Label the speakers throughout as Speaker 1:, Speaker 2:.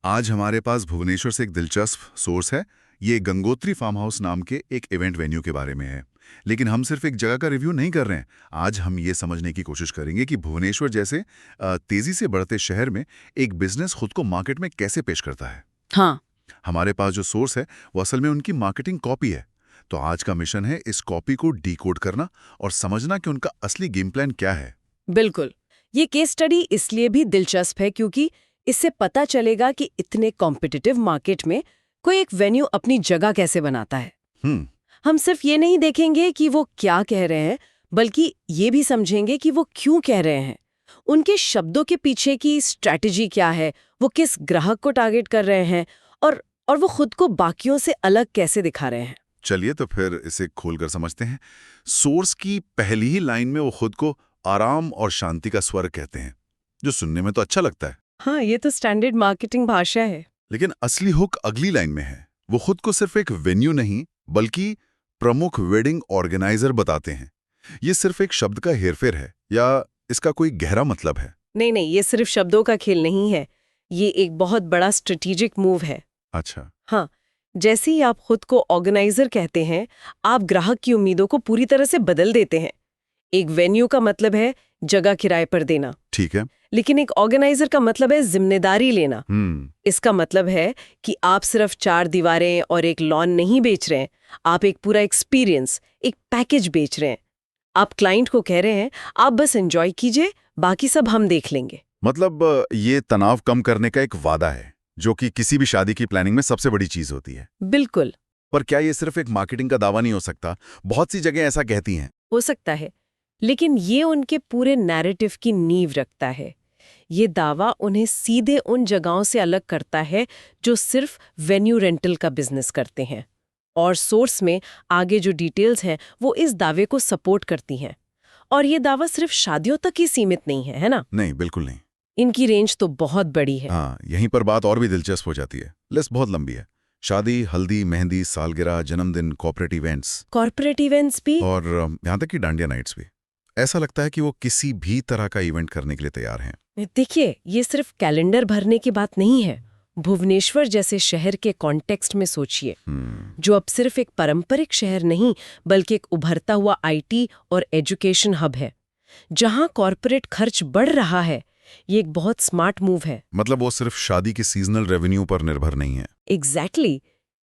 Speaker 1: आज हमारे पास भुवनेश्वर से एक दिलचस्प सोर्स है। ये गंगोत्री फार्म हाउस नाम के एक इवेंट वेन्यू के बारे में है। लेकिन हम सिर्फ एक जगह का रिव्यू नहीं कर रहे हैं। आज हम ये समझने की कोशिश करेंगे कि भुवनेश्वर जैसे तेजी से बढ़ते शहर में एक बिजनेस खुद को मार्केट में कैसे पेश करता है।
Speaker 2: हाँ,
Speaker 1: हमारे पास जो सोर्स है वो असल में उनकी मार्केटिंग कॉपी है। तो आज का मिशन है इस कॉपी को डीकोड करना और समझना कि उनका असली गेम प्लान क्या है।
Speaker 2: बिल्कुल। ये केस स्टडी इसलिए भी दिलचस्प है क्योंकि इससे पता चलेगा कि इतने कॉम्पिटिटिव मार्केट में कोई एक वेन्यू अपनी जगह कैसे बनाता है।
Speaker 1: हम्म।
Speaker 2: हम सिर्फ ये नहीं देखेंगे कि वो क्या कह रहे हैं, बल्कि ये भी समझेंगे कि वो क्यों कह रहे हैं। उनके शब्दों के पीछे की स्ट्रैटेजी क्या है, वो किस ग्राहक को टारगेट कर रहे हैं और वो खुद को बाकियों से अलग कैसे दिखा रहे हैं।
Speaker 1: चलिए तो फिर इसे खोलकर समझते हैं। सोर्स की पहली ही लाइन में वो खुद को आराम और शांति का स्वर कहते हैं, जो सुनने में तो अच्छा लगता है।
Speaker 2: हाँ, ये तो स्टैंडर्ड मार्केटिंग भाषा है।
Speaker 1: लेकिन असली हुक अगली लाइन में है। वो खुद को सिर्फ एक वेन्यू नहीं बल्कि प्रमुख वेडिंग ऑर्गेनाइजर बताते हैं। ये सिर्फ एक शब्द का हेरफेर है या इसका कोई गहरा मतलब है?
Speaker 2: नहीं नहीं, ये सिर्फ शब्दों का खेल नहीं है। ये एक बहुत बड़ा स्ट्रेटेजिक मूव है।
Speaker 1: अच्छा।
Speaker 2: हाँ, जैसे ही आप खुद को ऑर्गेनाइजर कहते हैं, आप ग्राहक की उम्मीदों को पूरी तरह से बदल देते हैं। एक वेन्यू का मतलब है जगह किराए पर देना,
Speaker 1: ठीक है।
Speaker 2: लेकिन एक ऑर्गेनाइजर का मतलब है जिम्मेदारी लेना। इसका मतलब है कि आप सिर्फ 4 दीवारें और एक लॉन नहीं बेच रहे हैं, आप एक पूरा एक्सपीरियंस, एक पैकेज बेच रहे हैं। आप क्लाइंट को कह रहे हैं, आप बस एंजॉय कीजिए, बाकी सब हम देख लेंगे।
Speaker 1: मतलब ये तनाव कम करने का एक वादा है, जो कि किसी भी शादी की प्लानिंग में सबसे बड़ी चीज होती है।
Speaker 2: बिल्कुल।
Speaker 1: पर क्या ये सिर्फ एक मार्केटिंग का दावा नहीं हो सकता? बहुत सी जगह ऐसा कहती हैं।
Speaker 2: हो सकता है, लेकिन ये उनके पूरे नैरेटिव की नींव रखता है। ये दावा उन्हें सीधे उन जगहों से अलग करता है जो सिर्फ वेन्यू रेंटल का बिजनेस करते हैं। और सोर्स में आगे जो डिटेल्स हैं वो इस दावे को सपोर्ट करती हैं। और ये दावा सिर्फ शादियों तक ही सीमित नहीं है ना?
Speaker 1: नहीं, बिल्कुल नहीं।
Speaker 2: इनकी रेंज तो बहुत बड़ी है।
Speaker 1: हाँ, यहीं पर बात और भी दिलचस्प हो जाती है। लिस्ट बहुत लंबी है। शादी, हल्दी, मेहंदी, सालगिरह, जन्मदिन, कॉर्पोरेट
Speaker 2: इवेंट्स भी।
Speaker 1: और यहाँ तक कि डांडिया नाइट्स भी। ऐसा लगता है कि वो किसी भी तरह का इवेंट करने के लिए तैयार हैं।
Speaker 2: देखिए, ये सिर्फ कैलेंडर भरने की बात नहीं है। भुवनेश्वर जैसे शहर के कॉन्टेक्स्ट में सोचिए, जो अब सिर्फ एक पारंपरिक शहर नहीं बल्कि एक उभरता हुआ आईटी और एजुकेशन हब है, जहां कॉर्पोरेट खर्च बढ़ रहा है। ये एक बहुत स्मार्ट मूव है।
Speaker 1: मतलब वो सिर्फ शादी के सीजनल रेवेन्यू पर निर्भर नहीं है।
Speaker 2: एग्जैक्टली।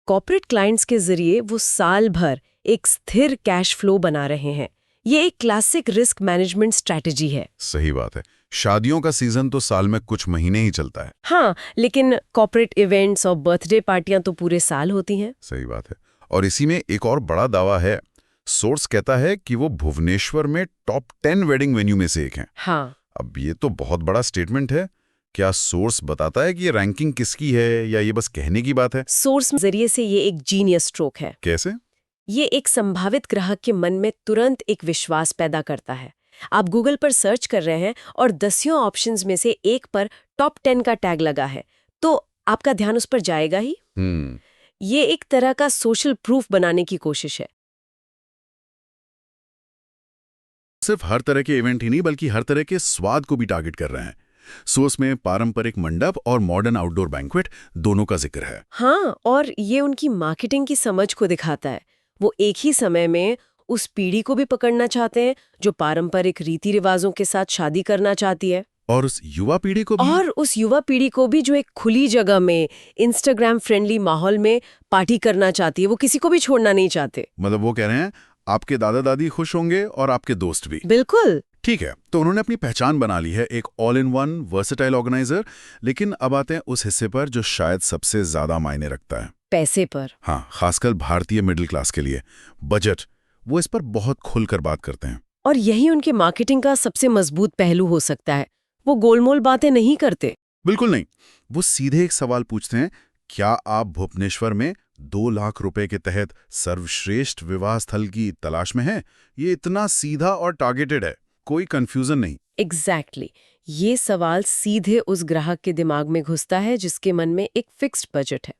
Speaker 2: कॉर्पोरेट क्लाइंट्स के जरिए वो साल भर एक स्थिर कैश फ्लो बना रहे हैं। ये एक क्लासिक रिस्क मैनेजमेंट स्ट्रैटेजी है।
Speaker 1: सही बात है। शादियों का सीजन तो साल में कुछ महीने ही चलता है।
Speaker 2: हाँ, लेकिन कॉर्पोरेट इवेंट्स और बर्थडे पार्टियां तो पूरे साल होती हैं।
Speaker 1: सही बात है। और इसी में एक और बड़ा दावा है। सोर्स कहता है कि वो भुवनेश्वर में टॉप 10 वेडिंग वेन्यू में से एक हैं।
Speaker 2: हाँ।
Speaker 1: अब ये तो बहुत बड़ा स्टेटमेंट है। क्या सोर्स बताता है कि ये रैंकिंग किसकी है या ये बस कहने की बात है?
Speaker 2: सोर्स जरिए से ये एक जीनियस स्ट्रोक है।
Speaker 1: कैसे?
Speaker 2: ये एक संभावित ग्राहक के मन में तुरंत एक विश्वास पैदा करता है। आप गूगल पर सर्च कर रहे हैं और दसियों ऑप्शंस में से एक पर टॉप 10 का टैग लगा है, तो आपका ध्यान उस पर जाएगा ही। ये एक तरह का सोशल प्रूफ बनाने की कोशिश है।
Speaker 1: सिर्फ हर तरह के इवेंट ही नहीं बल्कि हर तरह के स्वाद को भी टारगेट कर रहे हैं। सोर्स में पारंपरिक मंडप और मॉडर्न आउटडोर बैंक्वेट दोनों का जिक्र है।
Speaker 2: हाँ, और ये उनकी मार्केटिंग की समझ को दिखाता है। वो एक ही समय में उस पीढ़ी को भी पकड़ना चाहते हैं जो पारंपरिक रीति रिवाजों के साथ शादी करना चाहती है,
Speaker 1: और उस युवा पीढ़ी को भी
Speaker 2: जो एक खुली जगह में इंस्टाग्राम फ्रेंडली माहौल में पार्टी करना चाहती है। वो किसी को भी छोड़ना नहीं चाहते।
Speaker 1: मतलब वो कह रहे हैं आपके दादा दादी खुश होंगे और आपके दोस्त भी।
Speaker 2: बिल्कुल।
Speaker 1: ठीक है, तो उन्होंने अपनी पहचान बना ली है, एक all in one versatile organiser. लेकिन अब आते हैं उस हिस्से पर जो शायद सबसे ज्यादा मायने रखता है,
Speaker 2: पैसे पर।
Speaker 1: हाँ, खासकर भारतीय मिडिल क्लास के लिए बजट। वो इस पर बहुत खुलकर बात करते हैं।
Speaker 2: और यही उनके मार्केटिंग का सबसे मजबूत पहलू हो सकता है। वो गोलमोल बातें नहीं करते।
Speaker 1: बिल्कुल नहीं। वो सीधे एक सवाल पूछते हैं, क्या आप भुवनेश्वर में 2 लाख रुपए के तहत सर्वश्रेष्ठ विवाह स्थल की तलाश में हैं? ये इतना सीधा और टारगेटेड है, कोई कंफ्यूजन नहीं।
Speaker 2: एग्जैक्टली। ये सवाल सीधे उस ग्राहक के दिमाग में घुसता है जिसके मन में एक फिक्स्ड बजट है।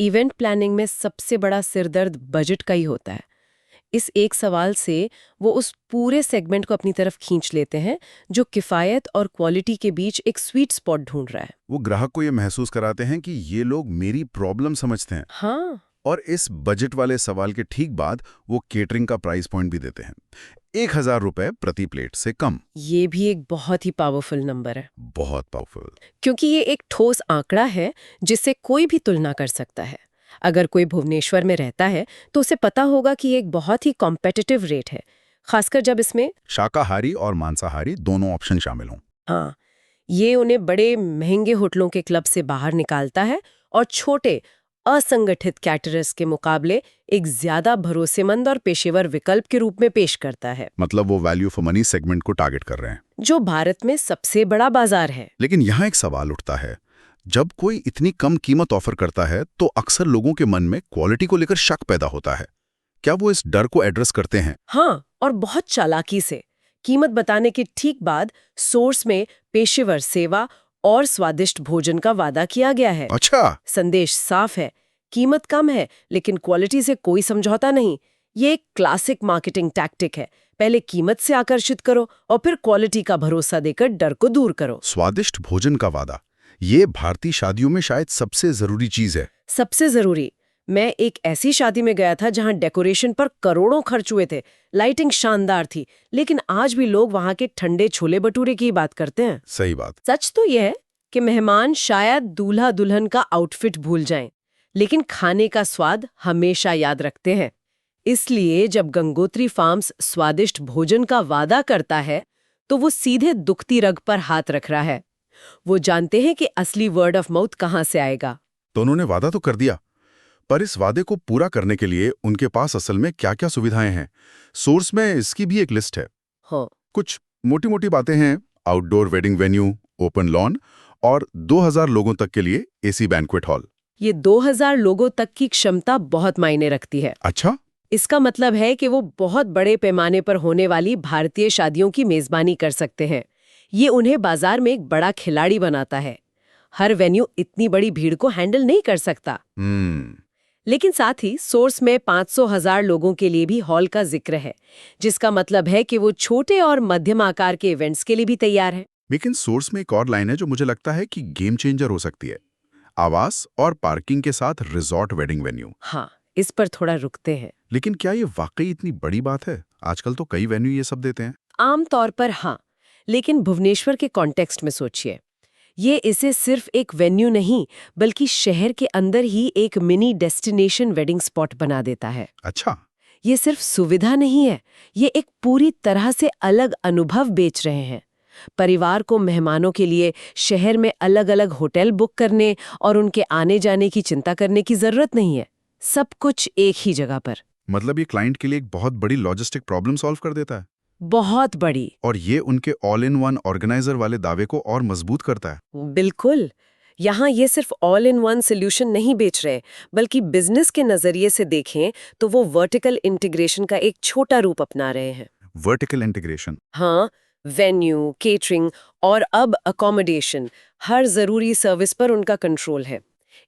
Speaker 2: इवेंट प्लानिंग में सबसे बड़ा सिरदर्द बजट का ही होता है। इस एक सवाल से वो उस पूरे सेगमेंट को अपनी तरफ खींच लेते हैं जो किफ़ायत और क्वालिटी के बीच एक स्वीट स्पॉट ढूंढ रहा है।
Speaker 1: वो ग्राहक को ये महसूस कराते हैं कि ये लोग मेरी प्रॉब्लम समझते हैं।
Speaker 2: हाँ,
Speaker 1: और इस बजट वाले सवाल के ठीक बाद वो केटरिंग का प्राइस पॉइंट भी देते हैं, 1000 रुपए प्रति प्लेट से कम।
Speaker 2: ये भी एक बहुत ही पावरफुल नंबर है,
Speaker 1: बहुत पावरफुल।
Speaker 2: क्योंकि ये एक ठोस आंकड़ा है जिससे कोई भी तुलना कर सकता है। अगर कोई भुवनेश्वर में रहता है तो उसे पता होगा कि ये एक बहुत ही कॉम्पिटिटिव रेट है, खासकर जब इसमें
Speaker 1: शाकाहारी और मांसाहारी दोनों ऑप्शन शामिल हों।
Speaker 2: हाँ, ये उन्हें बड़े महंगे होटलों के क्लब से बाहर निकालता है और छोटे असंगठित कैटरर्स के मुकाबले एक ज्यादा भरोसेमंद और पेशेवर विकल्प के रूप में पेश करता है,
Speaker 1: मतलब वो वैल्यू फॉर मनी सेगमेंट को टारगेट कर रहे हैं,
Speaker 2: जो भारत में सबसे बड़ा बाजार है।
Speaker 1: लेकिन यहाँ एक सवाल उठता है, जब कोई इतनी कम कीमत ऑफर करता है तो अक्सर लोगों के मन में क्वालिटी को लेकर शक पैदा होता है। क्या वो इस डर को एड्रेस करते हैं?
Speaker 2: हाँ, और बहुत चालाकी से। कीमत बताने के ठीक बाद सोर्स में पेशेवर सेवा और स्वादिष्ट भोजन का वादा किया गया है।
Speaker 1: अच्छा,
Speaker 2: संदेश साफ है, कीमत कम है लेकिन क्वालिटी से कोई समझौता नहीं। ये एक क्लासिक मार्केटिंग टैक्टिक है, पहले कीमत से आकर्षित करो और फिर क्वालिटी का भरोसा देकर डर को दूर करो।
Speaker 1: स्वादिष्ट भोजन का वादा, ये भारतीय शादियों में शायद सबसे जरूरी चीज है।
Speaker 2: सबसे जरूरी। मैं एक ऐसी शादी में गया था जहां डेकोरेशन पर करोड़ों खर्च हुए थे, लाइटिंग शानदार थी, लेकिन आज भी लोग वहां के ठंडे छोले भटूरे की बात करते हैं।
Speaker 1: सही बात।
Speaker 2: सच तो यह है कि मेहमान शायद दूल्हा दुल्हन का आउटफिट भूल जाएं, लेकिन खाने का स्वाद हमेशा याद रखते हैं। इसलिए जब गंगोत्री फार्म्स स्वादिष्ट भोजन का वादा करता है तो वो सीधे दुखती रग पर हाथ रख रहा है। वो जानते हैं कि असली वर्ड ऑफ माउथ कहां से आएगा।
Speaker 1: तो उन्होंने वादा तो कर दिया, पर इस वादे को पूरा करने के लिए उनके पास असल में क्या-क्या सुविधाएं हैं? सोर्स में इसकी भी एक लिस्ट है।
Speaker 2: हाँ,
Speaker 1: कुछ मोटी-मोटी बातें हैं, outdoor wedding venue, open lawn और 2000 लोगों तक के लिए एसी बैंक्वेट हॉल।
Speaker 2: ये 2000 लोगों तक की क्षमता बहुत मायने रखती है।
Speaker 1: अच्छा,
Speaker 2: इसका मतलब है कि वो बहुत बड़े पैमाने पर होने वाली भारतीय शादियों की मेजबानी कर सकते हैं। ये उन्हें बाजार में एक बड़ा खिलाड़ी बनाता है। हर वेन्यू इतनी बड़ी भीड़ को हैंडल नहीं कर सकता। लेकिन साथ ही सोर्स में 500,000 लोगों के लिए भी हॉल का जिक्र है, जिसका मतलब है कि वो छोटे और मध्यम आकार के इवेंट्स के लिए भी तैयार है।
Speaker 1: लेकिन सोर्स में एक और लाइन है जो मुझे लगता है कि गेम चेंजर हो सकती है। आवास और पार्किंग के साथ रिजॉर्ट वेडिंग वेन्यू।
Speaker 2: हाँ, इस पर थोड़ा रुकते हैं।
Speaker 1: लेकिन क्या ये वाकई इतनी बड़ी बात है? आजकल तो कई वेन्यू ये सब देते हैं।
Speaker 2: आमतौर पर हाँ, लेकिन भुवनेश्वर के कॉन्टेक्स्ट में सोचिए। ये इसे सिर्फ एक वेन्यू नहीं बल्कि शहर के अंदर ही एक मिनी डेस्टिनेशन वेडिंग स्पॉट बना देता है।
Speaker 1: अच्छा,
Speaker 2: ये सिर्फ सुविधा नहीं है, ये एक पूरी तरह से अलग अनुभव बेच रहे हैं। परिवार को मेहमानों के लिए शहर में अलग-अलग होटल बुक करने और उनके आने जाने की चिंता करने की जरूरत नहीं है। सब कुछ एक ही जगह पर।
Speaker 1: मतलब ये क्लाइंट के लिए एक बहुत बड़ी लॉजिस्टिक प्रॉब्लम सॉल्व कर देता है।
Speaker 2: बहुत बड़ी।
Speaker 1: और ये उनके ऑल इन वन ऑर्गेनाइजर वाले दावे को और मजबूत करता है।
Speaker 2: बिल्कुल। यहाँ ये सिर्फ ऑल इन वन सोल्यूशन नहीं बेच रहे, बल्कि बिजनेस के नजरिए से देखें तो वो वर्टिकल इंटीग्रेशन का एक छोटा रूप अपना रहे हैं।
Speaker 1: Vertical integration.
Speaker 2: हाँ, वेन्यू, केटरिंग और अब अकोमोडेशन, हर जरूरी सर्विस पर उनका कंट्रोल है।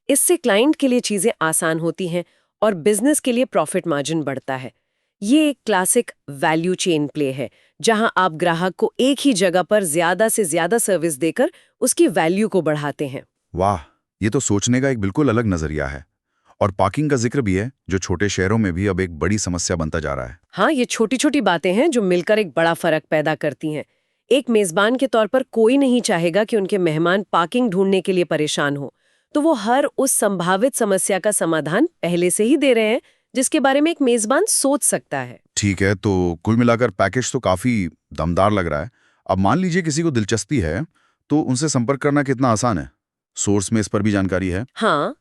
Speaker 2: इससे क्लाइंट के लिए चीजें आसान होती हैं और बिजनेस के लिए प्रॉफिट मार्जिन बढ़ता है। ये एक क्लासिक वैल्यू चेन प्ले है, जहां आप ग्राहक को एक ही जगह पर ज्यादा से ज्यादा सर्विस देकर उसकी वैल्यू को बढ़ाते हैं।
Speaker 1: वाह, ये तो सोचने का एक बिल्कुल अलग नजरिया है। और पार्किंग का जिक्र भी है, जो छोटे शहरों में भी अब एक बड़ी समस्या बनता जा रहा है।
Speaker 2: हाँ, ये छोटी छोटी बातें हैं जो मिलकर एक बड़ा फर्क पैदा करती हैं। एक मेजबान के तौर पर कोई नहीं चाहेगा कि उनके मेहमान पार्किंग ढूंढने के लिए परेशान हो, तो वो हर उस संभावित समस्या का समाधान पहले से ही दे रहे हैं जिसके बारे में एक मेजबान सोच सकता है।
Speaker 1: ठीक है, तो कुल मिलाकर पैकेज तो काफी दमदार लग रहा है। अब मान लीजिए किसी को दिलचस्पी है, तो उनसे संपर्क करना कितना आसान है? सोर्स में इस पर भी जानकारी है।
Speaker 2: हाँ,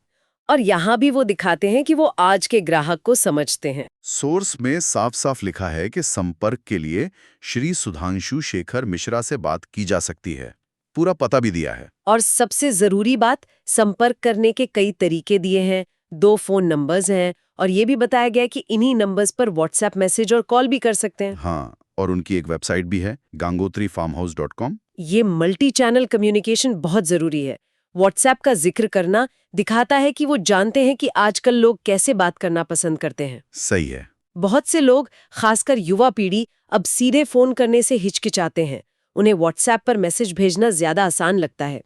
Speaker 2: और यहाँ भी वो दिखाते हैं कि वो आज के ग्राहक को समझते हैं।
Speaker 1: सोर्स में साफ साफ लिखा है कि संपर्क के लिए श्री सुधांशु शेखर मिश्रा से बात की जा सकती है। पूरा पता भी दिया है।
Speaker 2: और सबसे जरूरी बात, संपर्क करने के कई तरीके दिए हैं। 2 फोन नंबर्स हैं और ये भी बताया गया है कि इन्हीं नंबर्स पर व्हाट्सएप मैसेज और कॉल भी कर सकते हैं।
Speaker 1: हाँ, और उनकी एक वेबसाइट भी है, gangotrifarmhouse.com।
Speaker 2: ये मल्टी चैनल कम्युनिकेशन बहुत जरूरी है। व्हाट्सएप का जिक्र करना दिखाता है कि वो जानते हैं कि आजकल लोग कैसे बात करना पसंद करते हैं।
Speaker 1: सही है।
Speaker 2: बहुत से लोग, खासकर युवा पीढ़ी, अब सीधे फोन करने से हिचकिचाते हैं। उन्हें व्हाट्सएप पर मैसेज भेजना ज्यादा आसान लगता है।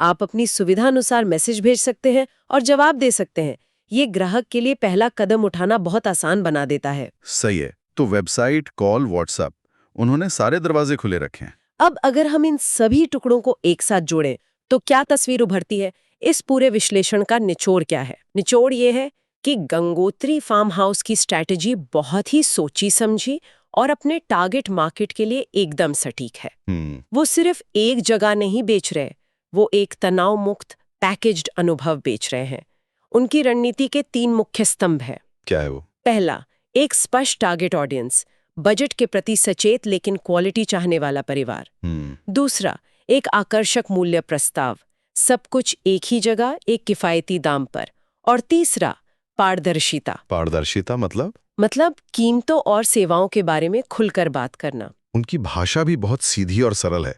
Speaker 2: आप अपनी सुविधा अनुसार मैसेज भेज सकते हैं और जवाब दे सकते हैं। ये ग्राहक के लिए पहला कदम उठाना बहुत आसान बना देता है।
Speaker 1: सही है। तो वेबसाइट, कॉल, व्हाट्सएप, उन्होंने सारे दरवाजे खुले रखे हैं।
Speaker 2: अब अगर हम इन सभी टुकड़ों को एक साथ जोड़ें तो क्या तस्वीर उभरती है? इस पूरे विश्लेषण का निचोड़ क्या है? निचोड़ ये है कि गंगोत्री फार्म हाउस की स्ट्रैटेजी बहुत ही सोची समझी और अपने टारगेट मार्केट के लिए एकदम सटीक है। वो सिर्फ एक जगह नहीं बेच रहे, वो एक तनाव मुक्त पैकेज्ड अनुभव बेच रहे हैं। उनकी रणनीति के 3 मुख्य स्तंभ हैं।
Speaker 1: क्या है वो?
Speaker 2: पहला, एक स्पष्ट टारगेट ऑडियंस, बजट के प्रति सचेत लेकिन क्वालिटी चाहने वाला परिवार। दूसरा, एक आकर्षक मूल्य प्रस्ताव, सब कुछ एक ही जगह, एक किफायती दाम पर। और तीसरा, पारदर्शिता।
Speaker 1: पारदर्शिता
Speaker 2: मतलब कीमतों और सेवाओं के बारे में खुलकर बात करना।
Speaker 1: उनकी भाषा भी बहुत सीधी और सरल है।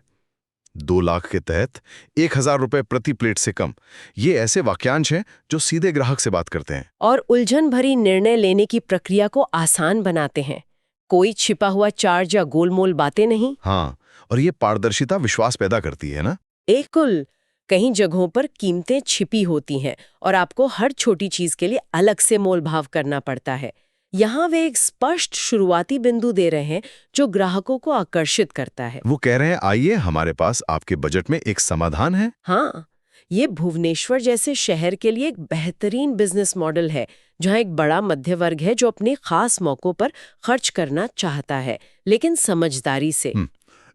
Speaker 1: 2 लाख के तहत 1000 रुपए प्रति प्लेट से कम, ये ऐसे वाक्यांश हैं जो सीधे ग्राहक से बात करते हैं
Speaker 2: और उलझन भरी निर्णय लेने की प्रक्रिया को आसान बनाते हैं। कोई छिपा हुआ चार्ज या गोलमोल बातें नहीं।
Speaker 1: हाँ, और ये पारदर्शिता विश्वास पैदा करती है ना।
Speaker 2: बिल्कुल। कई जगहों पर कीमतें छिपी होती हैं और आपको हर छोटी चीज के लिए अलग से मोल भाव करना पड़ता है। यहाँ वे एक स्पष्ट शुरुआती बिंदु दे रहे हैं जो ग्राहकों को आकर्षित करता है।
Speaker 1: वो कह रहे हैं, आइए, हमारे पास आपके बजट में एक समाधान है।
Speaker 2: हाँ, ये भुवनेश्वर जैसे शहर के लिए एक बेहतरीन बिजनेस मॉडल है, जहाँ एक बड़ा मध्य वर्ग है जो अपने खास मौकों पर खर्च करना चाहता है, लेकिन समझदारी से।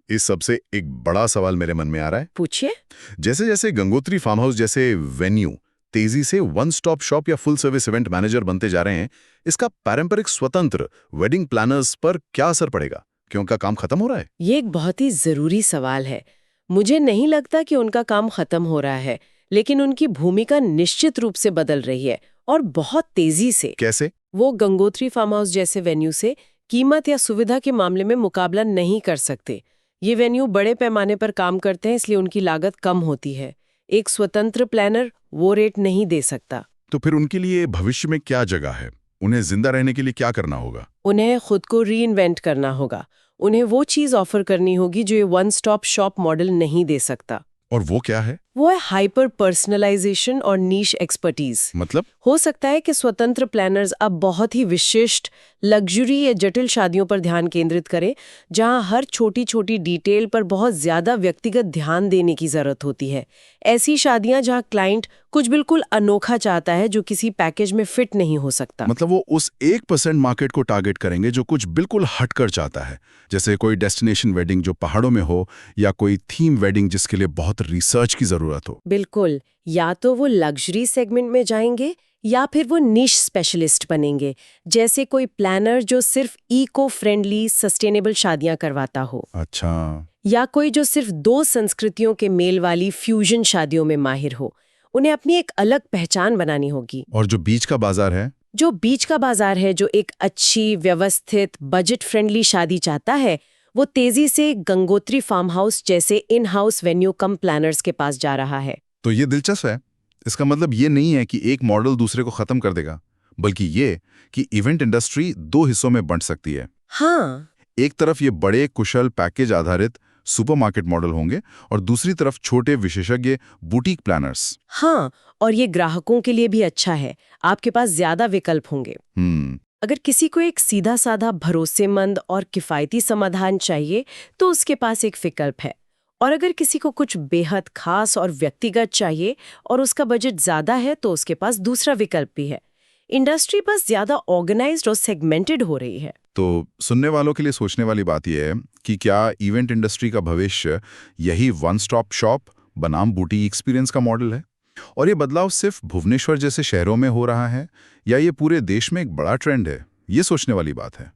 Speaker 1: इस सबसे एक बड़ा सवाल मेरे मन में आ रहा है।
Speaker 2: पूछिए।
Speaker 1: जैसे जैसे गंगोत्री फार्म हाउस जैसे वेन्यू तेजी से वन स्टॉप शॉप या फुल सर्विस इवेंट मैनेजर बनते जा रहे हैं, इसका पारंपरिक स्वतंत्र वेडिंग प्लानर्स पर क्या असर पड़ेगा? क्यों उनका काम खत्म हो रहा है?
Speaker 2: ये एक बहुत ही जरूरी सवाल है। मुझे नहीं लगता कि उनका काम खत्म हो रहा है, लेकिन उनकी भूमिका निश्चित रूप से बदल रही है और बहुत तेजी से।
Speaker 1: कैसे?
Speaker 2: वो गंगोत्री फार्म हाउस जैसे वेन्यू से कीमत या सुविधा के मामले में मुकाबला नहीं कर सकते। ये वेन्यू बड़े पैमाने पर काम करते हैं, इसलिए उनकी लागत कम होती है। एक स्वतंत्र प्लानर वो रेट नहीं दे सकता।
Speaker 1: तो फिर उनके लिए भविष्य में क्या जगह है? उन्हें जिंदा रहने के लिए क्या करना होगा?
Speaker 2: उन्हें खुद को रीइन्वेंट करना होगा। उन्हें वो चीज ऑफर करनी होगी जो ये वन स्टॉप शॉप मॉडल नहीं दे सकता।
Speaker 1: और वो क्या है?
Speaker 2: वो है हाइपर पर्सनलाइजेशन और नीश एक्सपर्टीज।
Speaker 1: मतलब?
Speaker 2: हो सकता है कि स्वतंत्र प्लानर्स अब बहुत ही विशिष्ट, लग्जरी या जटिल शादियों पर ध्यान केंद्रित करें, जहां हर छोटी छोटी डिटेल पर बहुत ज्यादा व्यक्तिगत ध्यान देने की जरूरत होती है। ऐसी शादियां जहां क्लाइंट कुछ बिल्कुल अनोखा चाहता है जो किसी पैकेज में फिट नहीं हो सकता।
Speaker 1: मतलब वो उस 1% मार्केट को टारगेट करेंगे जो कुछ बिल्कुल हटकर चाहता है, जैसे कोई डेस्टिनेशन वेडिंग जो पहाड़ों में हो या कोई थीम वेडिंग जिसके लिए बहुत रिसर्च की जरूरत हो।
Speaker 2: बिल्कुल। या तो वो लग्जरी सेगमेंट में जाएंगे या फिर वो निश स्पेशलिस्ट बनेंगे, जैसे कोई प्लानर जो सिर्फ इको फ्रेंडली सस्टेनेबल शादियां करवाता हो।
Speaker 1: अच्छा।
Speaker 2: या कोई जो सिर्फ 2 संस्कृतियों के मेल वाली फ्यूजन शादियों में माहिर हो। उन्हें अपनी एक अलग पहचान बनानी होगी।
Speaker 1: और जो बीच का बाजार है?
Speaker 2: जो बीच का बाजार है, जो एक अच्छी, व्यवस्थित, बजट फ्रेंडली शादी चाहता है, वो तेजी से गंगोत्री फार्म हाउस जैसे in house venue come planners के पास जा रहा है।
Speaker 1: तो ये दिलचस्प है। इसका मतलब ये नहीं है कि एक मॉडल दूसरे को खत्म कर देगा, बल्कि ये कि इवेंट इंडस्ट्री 2 हिस्सों में बंट सकती है।
Speaker 2: हाँ।
Speaker 1: एक तरफ ये बड़े कुशल पैकेज आधारित सुपरमार्केट मॉडल होंगे और दूसरी तरफ छोटे विशेषज्ञ बुटीक प्लानर्स।
Speaker 2: हाँ, और ये ग्राहकों के लिए भी अच्छा है। आपके पास ज्यादा विकल्प होंगे। अगर किसी को एक सीधा साधा, भरोसेमंद और किफायती समाधान चाहिए तो उसके पास एक विकल्प है। और अगर किसी को कुछ बेहद खास और व्यक्तिगत चाहिए और उसका बजट ज्यादा है तो उसके पास दूसरा विकल्प भी है। इंडस्ट्री बस ज्यादा ऑर्गेनाइज्ड और सेगमेंटेड हो रही है।
Speaker 1: तो सुनने वालों के लिए सोचने वाली बात यह है कि क्या इवेंट इंडस्ट्री का भविष्य यही वन स्टॉप शॉप बनाम बुटीक एक्सपीरियंस का मॉडल है? और ये बदलाव सिर्फ भुवनेश्वर जैसे शहरों में हो रहा है या ये पूरे देश में एक बड़ा ट्रेंड है? ये सोचने वाली बात है।